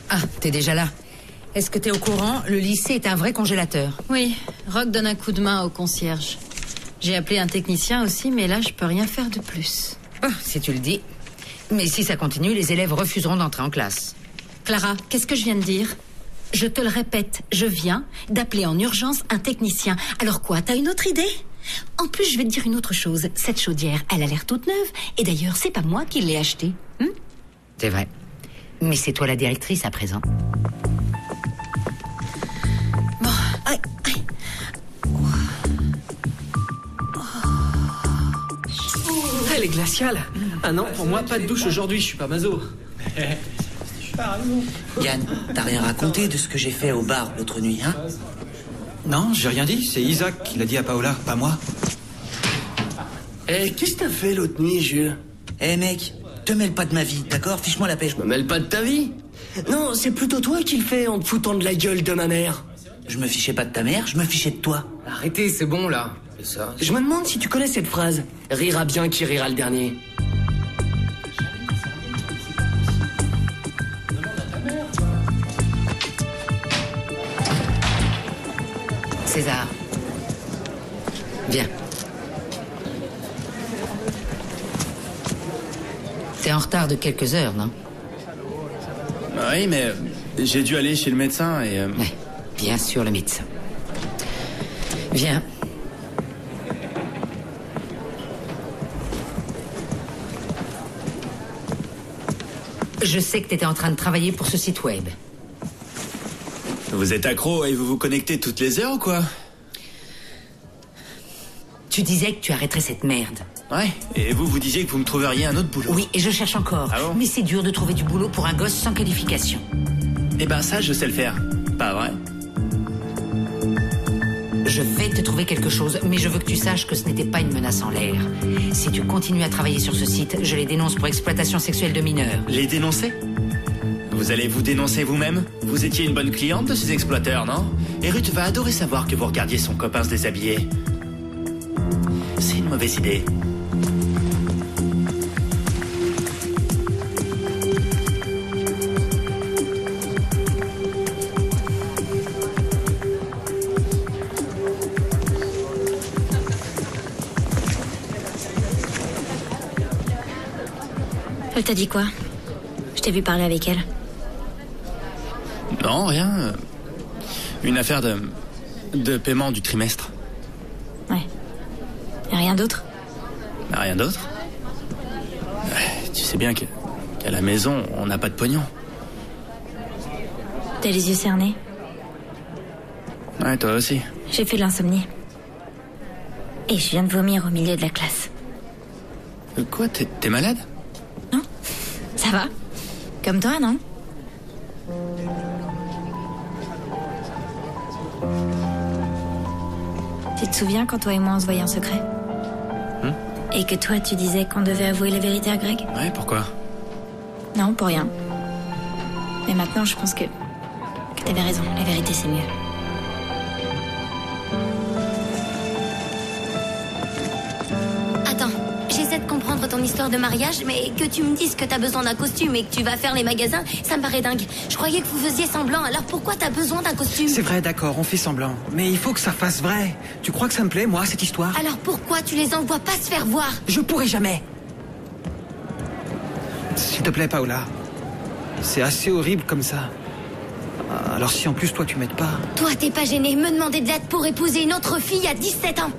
Speaker 11: Ah, t'es déjà là. Est-ce que t'es au courant? Le lycée est un vrai congélateur.
Speaker 5: Oui, Rock donne un coup de main au concierge. J'ai appelé un technicien aussi, mais là, je peux rien faire de plus.
Speaker 11: Oh, si tu le dis. Mais si ça continue, les élèves refuseront d'entrer en classe.
Speaker 5: Clara, qu'est-ce que je viens de dire? Je te le répète, je viens d'appeler en urgence un technicien. Alors quoi, t'as une autre idée? En plus, je vais te dire une autre chose. Cette chaudière, elle a l'air toute neuve. Et d'ailleurs, c'est pas moi qui l'ai achetée.
Speaker 11: C'est vrai. Mais c'est toi la directrice à présent.
Speaker 5: Bon, aïe.
Speaker 15: Elle est glaciale. Ah non, pour moi, pas de douche aujourd'hui, je suis pas maso.
Speaker 6: Yann, t'as rien raconté de ce que j'ai fait au bar l'autre nuit, hein?
Speaker 3: Non, j'ai rien dit. C'est Isaac qui l'a dit à Paola, pas moi.
Speaker 15: Eh, qu'est-ce que t'as fait l'autre nuit, Jules?
Speaker 6: Eh mec, te mêle pas de ma vie, d'accord? Fiche-moi la paix.
Speaker 15: Je me mêle pas de ta vie. Non, c'est plutôt toi qui le fais en te foutant de la gueule de ma mère.
Speaker 6: Je me fichais pas de ta mère, je me fichais de toi.
Speaker 9: Arrêtez, c'est bon là. C'est ça.
Speaker 15: Je me demande si tu connais cette phrase. Rira bien qui rira le dernier.
Speaker 11: César. Viens. T'es en retard de quelques heures, non?
Speaker 3: Oui, mais j'ai dû aller chez le médecin et...
Speaker 11: Ouais, bien sûr, le médecin. Viens. Je sais que t'étais en train de travailler pour ce site web.
Speaker 3: Vous êtes accro et vous vous connectez toutes les heures ou quoi?
Speaker 11: Tu disais que tu arrêterais cette merde.
Speaker 3: Ouais, et vous disiez que vous me trouveriez un autre boulot.
Speaker 11: Oui, et je cherche encore.
Speaker 3: Ah bon?
Speaker 11: Mais c'est dur de trouver du boulot pour un gosse sans qualification.
Speaker 3: Eh ben ça, je sais le faire. Pas vrai?
Speaker 11: Je vais te trouver quelque chose, mais je veux que tu saches que ce n'était pas une menace en l'air. Si tu continues à travailler sur ce site, je les dénonce pour exploitation sexuelle de mineurs.
Speaker 3: Les dénoncer? Vous allez vous dénoncer vous-même? Vous étiez une bonne cliente de ces exploiteurs, non? Et Ruth va adorer savoir que vous regardiez son copain se déshabiller. C'est une mauvaise idée.
Speaker 17: Elle t'a dit quoi? Je t'ai vu parler avec elle.
Speaker 3: Non, rien. Une affaire de paiement du trimestre.
Speaker 17: Ouais. Et rien d'autre?
Speaker 3: Rien d'autre? Tu sais bien qu'à la maison, on n'a pas de pognon.
Speaker 17: T'as les yeux cernés?
Speaker 3: Ouais, toi aussi.
Speaker 17: J'ai fait de l'insomnie. Et je viens de vomir au milieu de la classe.
Speaker 3: Quoi? T'es malade?
Speaker 17: Non? Ça va? Comme toi, non? Tu te souviens quand toi et moi on se voyait en secret?
Speaker 5: Et que toi, tu disais qu'on devait avouer la vérité à Greg?
Speaker 13: Ouais, pourquoi?
Speaker 5: Non, pour rien. Mais maintenant, je pense que t'avais raison. La vérité, c'est mieux.
Speaker 16: Attends, j'essaie de comprendre ton histoire de mariage, mais que tu me dises que t'as besoin d'un costume et que tu vas faire les magasins, ça me paraît dingue. Je croyais que vous faisiez semblant, alors pourquoi t'as besoin d'un costume?
Speaker 13: C'est vrai, d'accord, on fait semblant. Mais il faut que ça fasse vrai. Tu crois que ça me plaît, moi, cette histoire?
Speaker 16: Alors pourquoi tu les envoies pas se faire voir?
Speaker 13: Je pourrai jamais. S'il te plaît, Paola. C'est assez horrible comme ça. Alors si en plus toi tu m'aides pas...
Speaker 16: Toi t'es pas gêné, me demander de l'aide pour épouser une autre fille à 17 ans.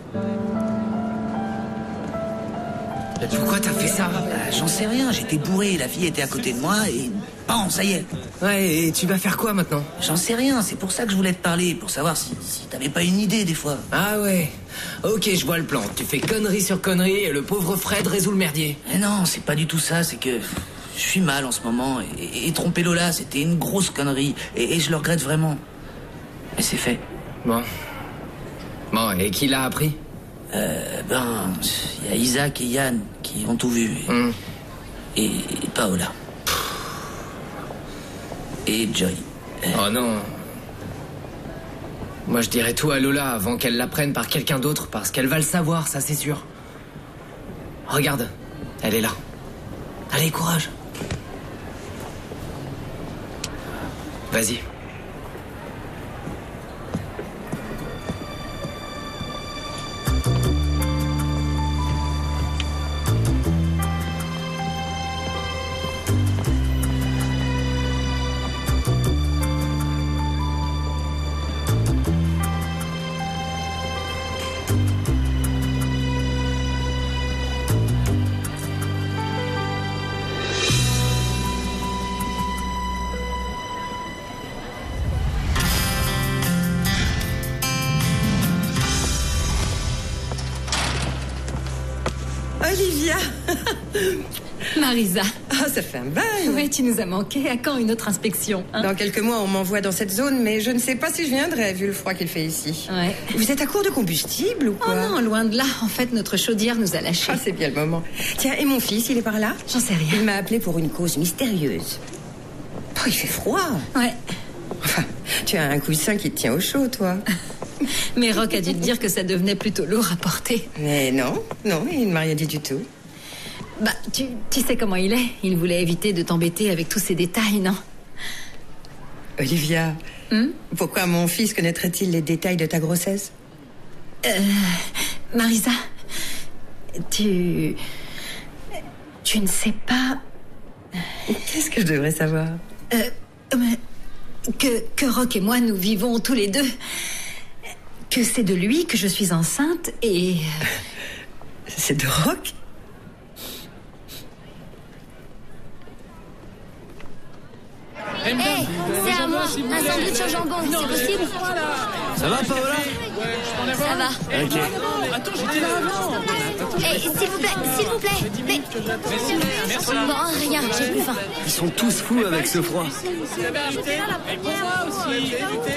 Speaker 6: Pourquoi t'as fait ça? J'en sais rien, j'étais bourré, la fille était à côté de moi et... Bon, ça y est.
Speaker 9: Ouais, et tu vas faire quoi maintenant?
Speaker 6: J'en sais rien, c'est pour ça que je voulais te parler, pour savoir si t'avais pas une idée des fois.
Speaker 9: Ah ouais. Ok, je vois le plan. Tu fais connerie sur connerie et le pauvre Fred résout le merdier.
Speaker 6: Mais non, c'est pas du tout ça, c'est que... Je suis mal en ce moment et tromper Lola, c'était une grosse connerie et je le regrette vraiment. Mais c'est fait.
Speaker 9: Bon, et qui l'a appris?
Speaker 6: Il y a Isaac et Yann qui ont tout vu. Et Paola. Et Joy.
Speaker 9: Oh non. Moi je dirais tout à Lola avant qu'elle l'apprenne par quelqu'un d'autre, parce qu'elle va le savoir, ça c'est sûr. Regarde, elle est là. Allez, courage. Vas-y.
Speaker 18: Olivia.
Speaker 17: Marisa.
Speaker 18: Ah, ça fait un bail.
Speaker 17: Ouais, tu nous as manqué. À quand une autre inspection, hein?
Speaker 18: Dans quelques mois, on m'envoie dans cette zone, mais je ne sais pas si je viendrai, vu le froid qu'il fait ici.
Speaker 17: Ouais.
Speaker 18: Vous êtes à court de combustible ou quoi?
Speaker 17: Oh non, loin de là. En fait, notre chaudière nous a lâchés.
Speaker 18: Ah, c'est bien le moment. Tiens, et mon fils, il est par là?
Speaker 17: J'en sais rien.
Speaker 18: Il m'a appelé pour une cause mystérieuse. Oh, il fait froid.
Speaker 17: Ouais.
Speaker 18: Enfin, tu as un coussin qui te tient au chaud, toi.
Speaker 17: Mais Rock a dû te dire que ça devenait plutôt lourd à porter.
Speaker 18: Mais non, il ne m'a rien dit du tout.
Speaker 17: Bah, tu sais comment il est. Il voulait éviter de t'embêter avec tous ces détails, non?
Speaker 18: Olivia, pourquoi mon fils connaîtrait-il les détails de ta grossesse?
Speaker 17: Marisa, tu ne sais pas...
Speaker 18: Qu'est-ce que je devrais savoir?
Speaker 17: Que Rock et moi, nous vivons tous les deux. Que c'est de lui que je suis enceinte et...
Speaker 18: C'est de Rock?
Speaker 16: Hey, c'est à moi. Un sandwich au jambon, c'est possible?
Speaker 12: Ça va, Paola?
Speaker 16: Ça va.
Speaker 12: Ok.
Speaker 16: Attends, j'étais là avant. Hey, s'il vous plaît. Mais... Bon, rien, j'ai plus faim.
Speaker 12: Ils sont tous fous avec ce froid.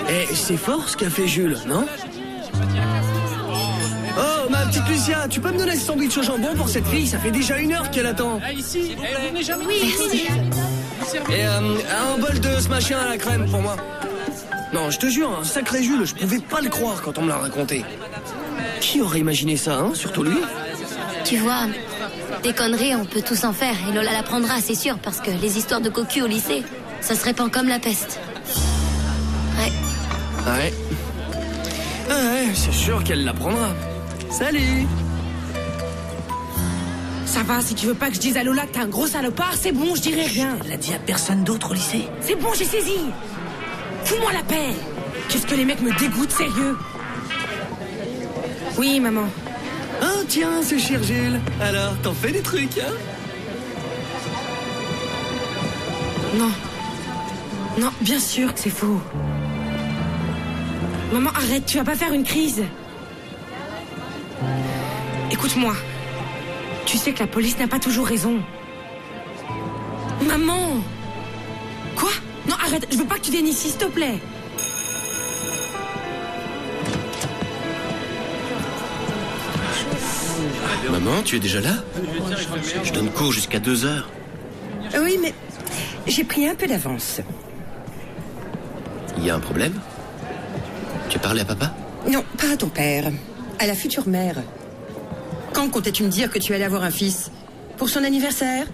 Speaker 12: Eh, c'est fort ce qu'a fait Jules, non? Oh, ma petite Lucia, tu peux me donner ce sandwich au jambon pour cette fille? Ça fait déjà 1 heure qu'elle attend.
Speaker 16: Ici, vous venez jamais. Oui, merci.
Speaker 12: Et un bol de ce machin à la crème pour moi. Non, je te jure, un sacré Jules, je pouvais pas le croire quand on me l'a raconté. Qui aurait imaginé ça, hein? Surtout lui.
Speaker 16: Tu vois, des conneries, on peut tous en faire. Et Lola l'apprendra, c'est sûr, parce que les histoires de cocu au lycée, ça se répand comme la peste. Ouais.
Speaker 12: Ouais. Ouais, c'est sûr qu'elle l'apprendra. Salut!
Speaker 4: Ça va, si tu veux pas que je dise à Lola que t'es un gros salopard, c'est bon, je dirai rien.
Speaker 6: Elle l'a dit à personne d'autre au lycée.
Speaker 4: C'est bon, j'ai saisi. Fous-moi la paix. Qu'est-ce que les mecs me dégoûtent, sérieux? Oui, maman.
Speaker 12: Oh, tiens, c'est cher Jules. Alors, t'en fais des trucs, hein?
Speaker 4: Non. Non, bien sûr que c'est faux. Maman, arrête, tu vas pas faire une crise. Écoute-moi. Tu sais que la police n'a pas toujours raison. Maman! Quoi? Non, arrête, je veux pas que tu viennes ici, s'il te plaît.
Speaker 8: Maman, tu es déjà là? Je donne cours jusqu'à 2h.
Speaker 18: Oui, mais j'ai pris un peu d'avance.
Speaker 8: Il y a un problème? Tu as parlé à papa?
Speaker 18: Non, pas à ton père. À la future mère. Quand comptais-tu me dire que tu allais avoir un fils? Pour son anniversaire?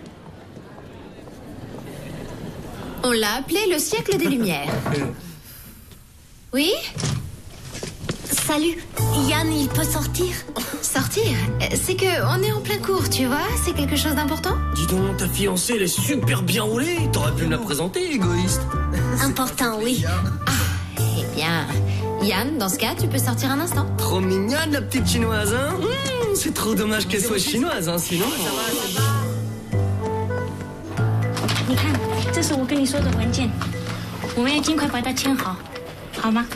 Speaker 5: On l'a appelé le siècle des Lumières. Oui?
Speaker 16: Salut. Yann, il peut sortir?
Speaker 5: Sortir? C'est que on est en plein cours, tu vois? C'est quelque chose d'important?
Speaker 12: Dis donc, ta fiancée, elle est super bien roulée. T'aurais pu me la présenter, égoïste.
Speaker 16: Important, oui.
Speaker 5: Eh bien, Yann, dans ce cas, tu peux sortir un instant.
Speaker 12: Trop mignonne, la petite chinoise, hein? C'est trop dommage qu'elle soit chinoise, hein, sinon...
Speaker 19: 你看，这是我跟你说的文件，我们要尽快把它签好，好吗？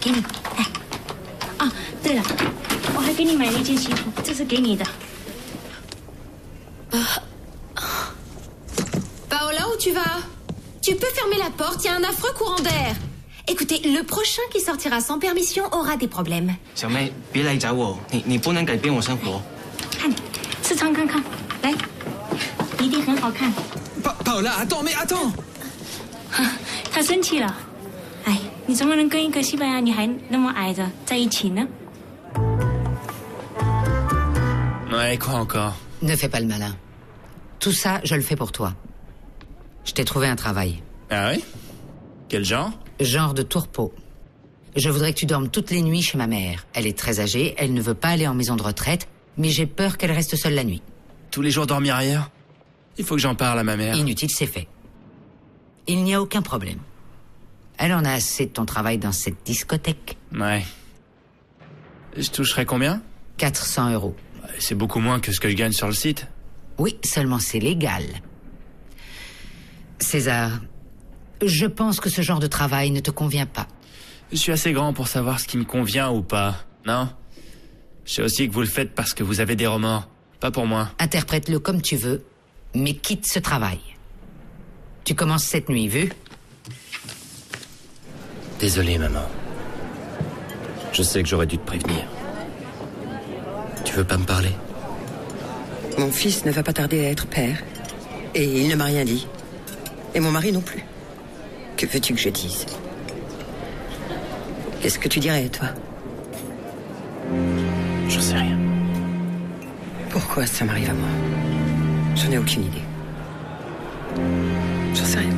Speaker 19: 给你，来。啊，对了，我还给你买了一件西服，这是给你的。
Speaker 5: Paola, où tu vas? Tu peux fermer la porte, il y a un affreux courant d'air. Écoutez, le prochain qui sortira sans permission aura des problèmes.
Speaker 12: 小妹，别来找我，你不能改变我生活。
Speaker 19: 看，试穿看看，来，一定很好看。
Speaker 13: Paola, attends, mais attends!
Speaker 19: 他生气了。哎，你怎么能跟一个西班牙女孩那么矮的在一起呢？
Speaker 3: Ouais, quoi encore?
Speaker 11: Ne fais pas le malin. Tout ça, je le fais pour toi. Je t'ai trouvé un travail.
Speaker 3: Ah oui? Quel genre?
Speaker 11: Genre de tourpeau. Je voudrais que tu dormes toutes les nuits chez ma mère. Elle est très âgée, elle ne veut pas aller en maison de retraite, mais j'ai peur qu'elle reste seule la nuit.
Speaker 3: Tous les jours dormir ailleurs? Il faut que j'en parle à ma mère.
Speaker 11: Inutile, c'est fait. Il n'y a aucun problème. Elle en a assez de ton travail dans cette discothèque.
Speaker 3: Ouais. Je toucherai combien?
Speaker 11: 400 €.
Speaker 3: C'est beaucoup moins que ce que je gagne sur le site.
Speaker 11: Oui, seulement c'est légal. César, je pense que ce genre de travail ne te convient pas.
Speaker 3: Je suis assez grand pour savoir ce qui me convient ou pas, non? Je sais aussi que vous le faites parce que vous avez des remords. Pas pour moi.
Speaker 11: Interprète-le comme tu veux, mais quitte ce travail. Tu commences cette nuit, vu?
Speaker 8: Désolé, maman. Je sais que j'aurais dû te prévenir. Tu veux pas me parler?
Speaker 18: Mon fils ne va pas tarder à être père. Et il ne m'a rien dit. Et mon mari non plus. Que veux-tu que je dise? Qu'est-ce que tu dirais, toi?
Speaker 8: Je sais rien.
Speaker 18: Pourquoi ça m'arrive à moi? J'en ai aucune idée. J'en sais rien.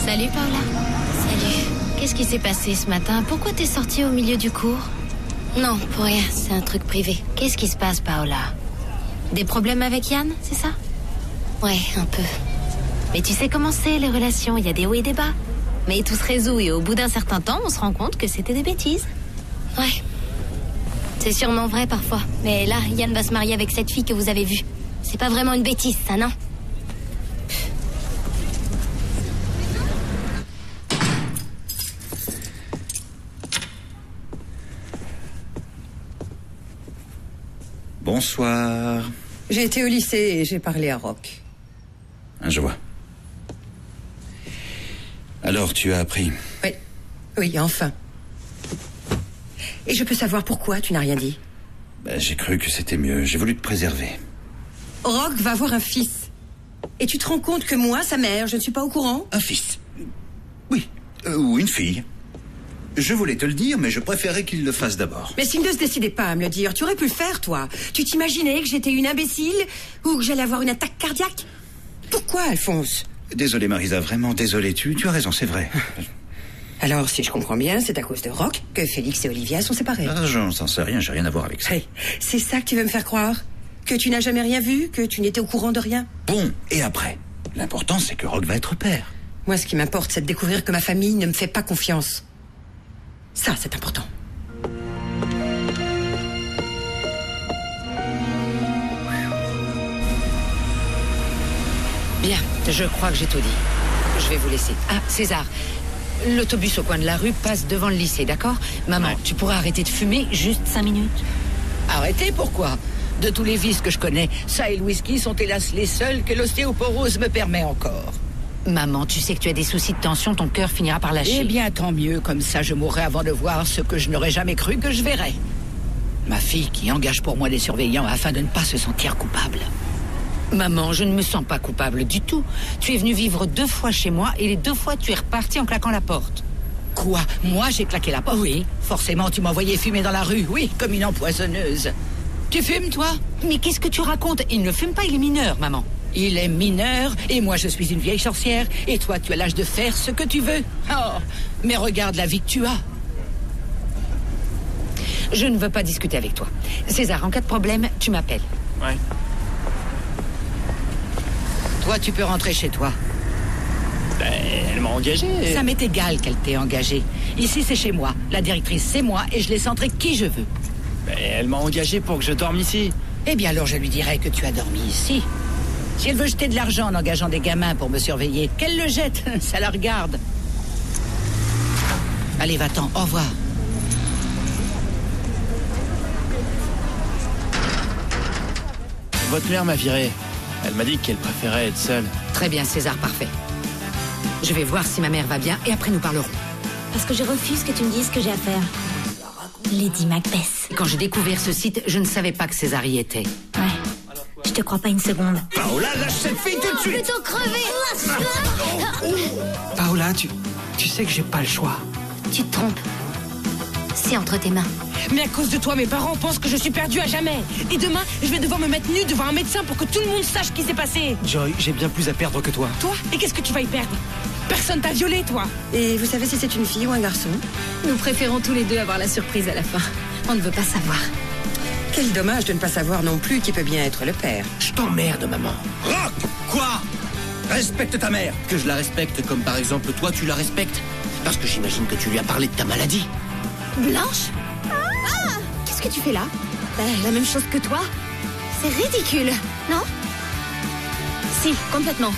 Speaker 5: Salut Paola.
Speaker 16: Salut.
Speaker 5: Qu'est-ce qui s'est passé ce matin? Pourquoi t'es sortie au milieu du cours?
Speaker 16: Non, pour rien, c'est un truc privé.
Speaker 5: Qu'est-ce qui se passe, Paola? Des problèmes avec Yann, c'est ça?
Speaker 16: Ouais, un peu.
Speaker 5: Mais tu sais comment c'est, les relations, il y a des hauts et des bas. Mais tout se résout et au bout d'un certain temps, on se rend compte que c'était des bêtises.
Speaker 16: Ouais. C'est sûrement vrai parfois. Mais là, Yann va se marier avec cette fille que vous avez vue. C'est pas vraiment une bêtise, ça, non?
Speaker 7: Bonsoir.
Speaker 18: J'ai été au lycée et j'ai parlé à Rock.
Speaker 7: Ah, je vois. Alors, tu as appris?
Speaker 18: Oui. Oui, enfin. Et je peux savoir pourquoi tu n'as rien dit?
Speaker 7: J'ai cru que c'était mieux. J'ai voulu te préserver.
Speaker 18: Rock va avoir un fils. Et tu te rends compte que moi, sa mère, je ne suis pas au courant?
Speaker 7: Un fils? Oui. Ou une fille. Je voulais te le dire, mais je préférais qu'il le fasse d'abord.
Speaker 18: Mais s'il ne se décidait pas à me le dire, tu aurais pu le faire, toi. Tu t'imaginais que j'étais une imbécile? Ou que j'allais avoir une attaque cardiaque? Pourquoi, Alphonse?
Speaker 7: Désolé, Marisa, vraiment désolé. Tu as raison, c'est vrai.
Speaker 18: Alors, si je comprends bien, c'est à cause de Rock que Félix et Olivia sont séparés.
Speaker 7: Ah, j'en sais rien, j'ai rien à voir avec ça.
Speaker 18: Hey, c'est ça que tu veux me faire croire? Que tu n'as jamais rien vu? Que tu n'étais au courant de rien?
Speaker 7: Bon, et après? L'important, c'est que Rock va être père.
Speaker 18: Moi, ce qui m'importe, c'est de découvrir que ma famille ne me fait pas confiance. Ça, c'est important.
Speaker 11: Bien, je crois que j'ai tout dit. Je vais vous laisser. Ah, César, l'autobus au coin de la rue passe devant le lycée, d'accord? Maman, tu pourras arrêter de fumer juste 5 minutes?
Speaker 20: Arrêtez, pourquoi? De tous les vices que je connais, ça et le whisky sont hélas les seuls que l'ostéoporose me permet encore.
Speaker 11: Maman, tu sais que tu as des soucis de tension, ton cœur finira par lâcher.
Speaker 20: Eh bien, tant mieux, comme ça je mourrai avant de voir ce que je n'aurais jamais cru que je verrais. Ma fille qui engage pour moi des surveillants afin de ne pas se sentir coupable.
Speaker 11: Maman, je ne me sens pas coupable du tout. Tu es venue vivre 2 fois chez moi et les 2 fois tu es reparti en claquant la porte.
Speaker 20: Quoi? Moi, j'ai claqué la porte?
Speaker 11: Oui.
Speaker 20: Forcément, tu m'envoyais fumer dans la rue, oui, comme une empoisonneuse. Tu fumes, toi?
Speaker 11: Mais qu'est-ce que tu racontes? Il ne fume pas, il est mineur, maman.
Speaker 20: Il est mineur, et moi je suis une vieille sorcière, et toi tu as l'âge de faire ce que tu veux. Oh, mais regarde la vie que tu as.
Speaker 11: Je ne veux pas discuter avec toi. César, en cas de problème, tu m'appelles.
Speaker 3: Ouais.
Speaker 20: Toi, tu peux rentrer chez toi.
Speaker 3: Ben, elle m'a engagé.
Speaker 20: Ça m'est égal qu'elle t'ait engagé. Ici, c'est chez moi. La directrice, c'est moi, et je laisse entrer qui je veux.
Speaker 3: Ben, elle m'a engagé pour que je dorme ici.
Speaker 20: Eh bien, alors je lui dirai que tu as dormi ici. Si elle veut jeter de l'argent en engageant des gamins pour me surveiller, qu'elle le jette, ça la regarde. Allez, va-t'en, au revoir.
Speaker 3: Votre mère m'a viré. Elle m'a dit qu'elle préférait être seule.
Speaker 11: Très bien, César, parfait. Je vais voir si ma mère va bien et après nous parlerons.
Speaker 16: Parce que je refuse que tu me dises ce que j'ai à faire. Lady Macbeth.
Speaker 11: Quand j'ai découvert ce site, je ne savais pas que César y était.
Speaker 16: Ouais. Je te crois pas une seconde.
Speaker 12: Paola, lâche cette fille tout de suite.
Speaker 16: Plutôt crever.
Speaker 13: Paola, tu sais que j'ai pas le choix.
Speaker 16: Tu te trompes. C'est entre tes mains.
Speaker 4: Mais à cause de toi, mes parents pensent que je suis perdue à jamais. Et demain, je vais devoir me mettre nue devant un médecin pour que tout le monde sache ce qui s'est passé.
Speaker 13: Joy, j'ai bien plus à perdre que toi.
Speaker 4: Toi? Et qu'est-ce que tu vas y perdre? Personne t'a violée, toi.
Speaker 18: Et vous savez si c'est une fille ou un garçon?
Speaker 17: Nous préférons tous les deux avoir la surprise à la fin. On ne veut pas savoir.
Speaker 18: Quel dommage de ne pas savoir non plus qui peut bien être le père.
Speaker 12: Je t'emmerde, maman. Rock! Quoi? Respecte ta mère.
Speaker 8: Que je la respecte comme par exemple toi tu la respectes. Parce que j'imagine que tu lui as parlé de ta maladie.
Speaker 16: Blanche? Qu'est-ce que tu fais là? La même chose que toi. C'est ridicule, non? Si, complètement.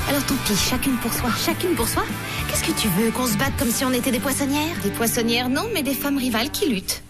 Speaker 16: Alors tant pis, chacune pour soi. Chacune pour soi? Qu'est-ce que tu veux? Qu'on se batte comme si on était des poissonnières? Des poissonnières, non, mais des femmes rivales qui luttent.